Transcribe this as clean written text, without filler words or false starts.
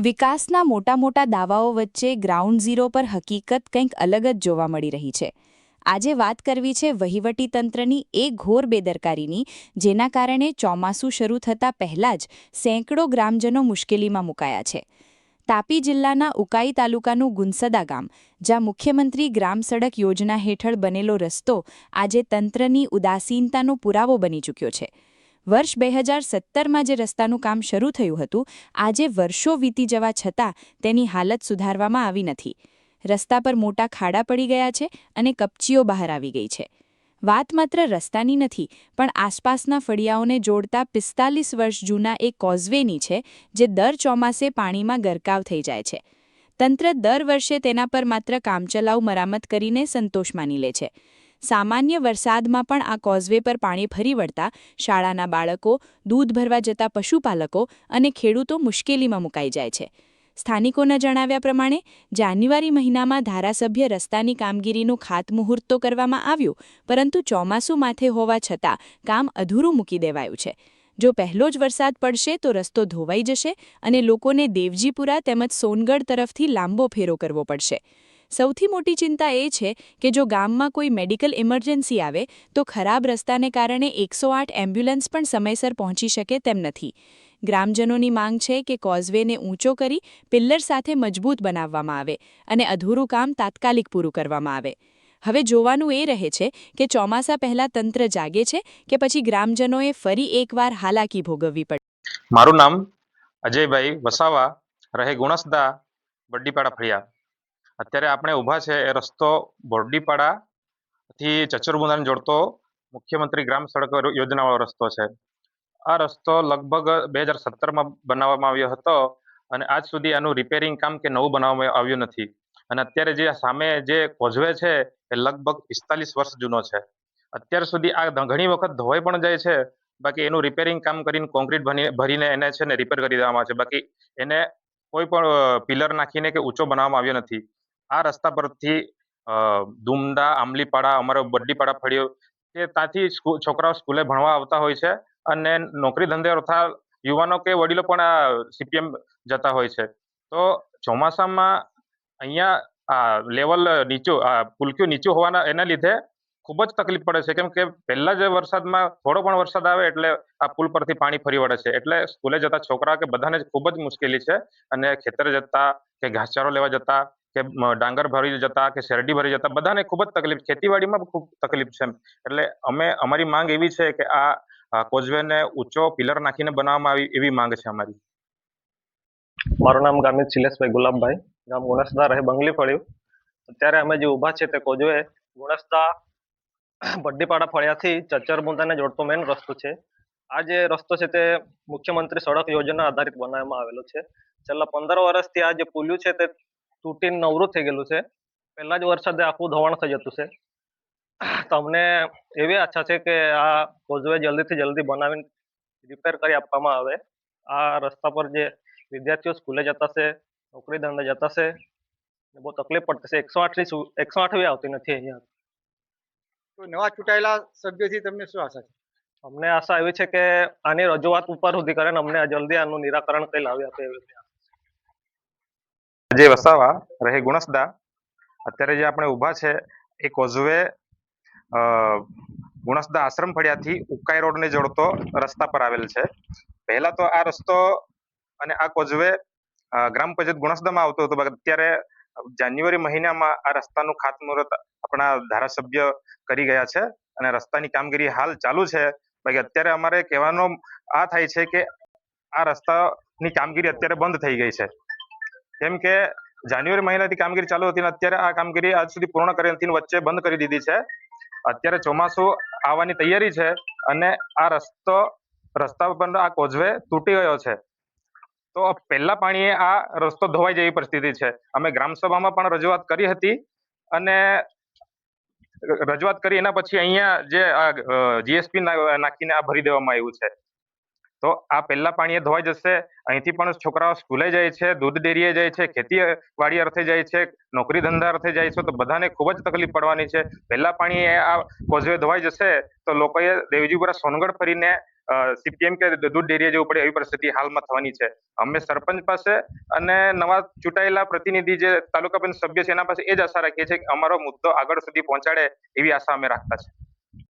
વિકાસના મોટા મોટા દાવાઓ વચ્ચે ગ્રાઉન્ડ ઝીરો પર હકીકત કંઈક અલગ જ જોવા મળી રહી છે. આજે વાત કરવી છે વહીવટીતંત્રની એ ઘોર બેદરકારીની, જેના કારણે ચોમાસું શરૂ થતાં પહેલાં જ સેંકડો ગ્રામજનો મુશ્કેલીમાં મુકાયા છે. તાપી જિલ્લાના ઉકાઈ તાલુકાનું ગુંસદા ગામ, જ્યાં મુખ્યમંત્રી ગ્રામ સડક યોજના હેઠળ બનેલો રસ્તો આજે તંત્રની ઉદાસીનતાનો પુરાવો બની ચૂક્યો છે. વર્ષ 2017માં જે રસ્તાનું કામ શરૂ થયું હતું, આજે વર્ષો વીતી જવા છતાં તેની હાલત સુધારવામાં આવી નથી. રસ્તા પર મોટા ખાડા પડી ગયા છે અને કપચીઓ બહાર આવી ગઈ છે. વાત માત્ર રસ્તાની નથી, પણ આસપાસના ફળિયાઓને જોડતા 45 વર્ષ જૂના એક કોઝવેની છે, જે દર ચોમાસે પાણીમાં ગરકાવ થઈ જાય છે. તંત્ર દર વર્ષે તેના પર માત્ર કામચલાઉ મરામત કરીને સંતોષ માની લે છે. સામાન્ય વરસાદમાં પણ આ કોઝવે પર પાણી ફરી વળતા શાળાના બાળકો, દૂધ ભરવા જતા પશુપાલકો અને ખેડૂતો મુશ્કેલીમાં મુકાઈ જાય છે. સ્થાનિકોના જણાવ્યા પ્રમાણે જાન્યુઆરી મહિનામાં ધારાસભ્ય રસ્તાની કામગીરીનું ખાતમુહૂર્ત તો કરવામાં આવ્યું, પરંતુ ચોમાસું માથે હોવા છતાં કામ અધૂરું મૂકી દેવાયું છે. જો પહેલો જ વરસાદ પડશે તો રસ્તો ધોવાઈ જશે અને લોકોને દેવજીપુરા તેમજ સોનગઢ તરફથી લાંબો ફેરો કરવો પડશે. સૌથી મોટી ચિંતા એ છે કે જો ગામમાં કોઈ મેડિકલ ઇમરજન્સી આવે તો ખરાબ રસ્તાને કારણે 108 એમ્બ્યુલન્સ પણ સમયસર પહોંચી શકે તેમ નથી. ગ્રામજનોની માંગ છે કે કોઝવેને ઊંચો કરી પિલ્લર સાથે મજબૂત બનાવવામાં આવે અને અધૂરું કામ તાત્કાલિક પૂરું કરવામાં આવે. હવે જોવાનું એ રહે છે કે ચોમાસા પહેલા તંત્ર જાગે છે કે પછી ગ્રામજનોએ ફરી એકવાર હાલાકી ભોગવવી પડે. મારું નામ અજયભાઈ વસાવા, રહે ગુણસદા, બરડીપાડા ફળિયા. અત્યારે આપણે ઊભા છે એ રસ્તો બોરડીપાડાથી ચચરબુંદાને જોડતો મુખ્યમંત્રી ગ્રામ સડક યોજનાવાળો રસ્તો છે. આ રસ્તો લગભગ 2017માં બનાવવામાં આવ્યો હતો અને આજ સુધી આનું રિપેરિંગ કામ કે નવું બનાવવામાં આવ્યું નથી. અને અત્યારે જે સામે જે કોઝવે છે એ લગભગ 45 વર્ષ જૂનો છે. અત્યાર સુધી આ ઘણી વખત ધોવાઈ પણ જાય છે, બાકી એનું રિપેરિંગ કામ કરીને કોન્ક્રીટ ભરીને એને છે ને રિપેર કરી દેવામાં આવે છે. બાકી એને કોઈ પણ પિલર નાખીને કે ઊંચો બનાવવામાં આવ્યો નથી. આ રસ્તા પરથી દુમદા, આંબલીપાડા, અમારો બરડીપાડા ફળિયો કે ત્યાંથી છોકરાઓ સ્કૂલે ભણવા આવતા હોય છે અને નોકરી ધંધે તથા યુવાનો કે વડીલો પણ આ સીપીએમ જતા હોય છે. તો ચોમાસામાં અહીંયા આ લેવલ નીચું, આ પુલકિયું નીચું હોવાના એના લીધે ખૂબ જ તકલીફ પડે છે, કેમ કે પહેલા જ વરસાદમાં થોડો પણ વરસાદ આવે એટલે આ પુલ પરથી પાણી ફરી વળે છે. એટલે સ્કૂલે જતા છોકરા કે બધાને ખૂબ જ મુશ્કેલી છે. અને ખેતર જતા કે ઘાસચારો લેવા જતા કે ડાંગર ભરી જતા કે શેરડી ભરી જતા બધાને ખૂબ જ તકલીફ, ખેતીવાડીમાં ખૂબ તકલીફ છે. એટલે અમારી માંગ એવી છે કે આ કોઝવેને ઊંચો પિલર નાખીને બનાવવામાં આવી એવી માંગ છે અમારી. મારું નામ ગામિત શિલેષભાઈ ગુલાબભાઈ, ગામ ગુણસદા, રહે બંગલી ફળિયું. અત્યારે અમે જે ઊભા છે તે કોઝવે ગુણસદા બરડીપાડા ફળિયાથી ચચરબુંદાને જોડતો મેઇન રસ્તો છે. આ જે રસ્તો છે તે મુખ્યમંત્રી સડક યોજના આધારિત બનાવવામાં આવેલો છે. છેલ્લા 15 વર્ષથી આ જે પુલિયું છે તે તૂટીને નવરું થઈ ગયેલું છે. પહેલા જ વરસાદે આખું ધોવાણ થઈ જતું છે. તમને એવી આશા છે કે આ કોઝવે જલ્દીથી જલ્દી બનાવીને રિપેર કરી આપવામાં આવે. આ રસ્તા પર જે વિદ્યાર્થીઓ સ્કૂલે જતા છે, નોકરી ધંધે જતા છે, બહુ તકલીફ પડતી છે. 108 આવતી નથી અહીંયા. તો નવા ચૂંટાયેલા સભ્યોથી તમને શું આશા છે? અમને આશા એવી છે કે આની રજૂઆત ઉપર સુધી કરે ને અમને જલ્દી આનું નિરાકરણ કઈ લાવી આપે એવી. અજય વસાવા, રહે ગુણસદા. અત્યારે જે આપણે ઊભા છે એ કોઝવે ગુણસદા આશ્રમ ફળિયાથી ઉકાઈ રોડને જોડતો રસ્તા પર આવેલ છે. પહેલા તો આ રસ્તો અને આ કોઝવે ગ્રામ પંચાયત ગુણસદામાં આવતો હતો. અત્યારે જાન્યુઆરી મહિનામાં આ રસ્તાનું ખાતમુહૂર્ત આપણા ધારાસભ્ય કરી ગયા છે અને રસ્તાની કામગીરી હાલ ચાલુ છે. બાકી અત્યારે અમારે કહેવાનો આ થાય છે કે આ રસ્તાની કામગીરી અત્યારે બંધ થઈ ગઈ છે, કેમ કે જાન્યુઆરી મહિનાથી કામગીરી ચાલુ હતી અને અત્યારે આ કામગીરી આજ સુધી પૂર્ણ કરી નથી, વચ્ચે બંધ કરી દીધી છે. અત્યારે ચોમાસું આવવાની તૈયારી છે અને આ રસ્તા પર આ કોઝવે તૂટી ગયો છે. તો પહેલા પાણીએ આ રસ્તો ધોવાઈ જેવી પરિસ્થિતિ છે. અમે ગ્રામસભામાં પણ રજૂઆત કરી હતી અને એના પછી અહીંયા જે જીએસપી નાખીને આ ભરી દેવામાં આવ્યું છે. તો આ પહેલા પાણીએ ધોવાઈ જશે. અહીંથી પણ છોકરાઓ સ્કૂલે જાય છે, દૂધ ડેરીએ જાય છે, ખેતીવાડી અર્થે જાય છે, નોકરી ધંધા અર્થે જાય છે, તો બધાને ખૂબ જ તકલીફ પડવાની છે. પહેલા પાણીએ આ કોઝવે ધોવાઈ જશે તો લોકોએ દેવજીપુરા સોનગઢ ફરીને સીપીએમ કે દૂધ ડેરીએ જવું પડે એવી પરિસ્થિતિ હાલમાં થવાની છે. અમે સરપંચ પાસે અને નવા ચૂંટાયેલા પ્રતિનિધિ જે તાલુકા પંચાયત સભ્ય છે એના પાસે એ જ આશા રાખીએ છીએ કે અમારો મુદ્દો આગળ સુધી પહોંચાડે એવી આશા અમે રાખતા છે.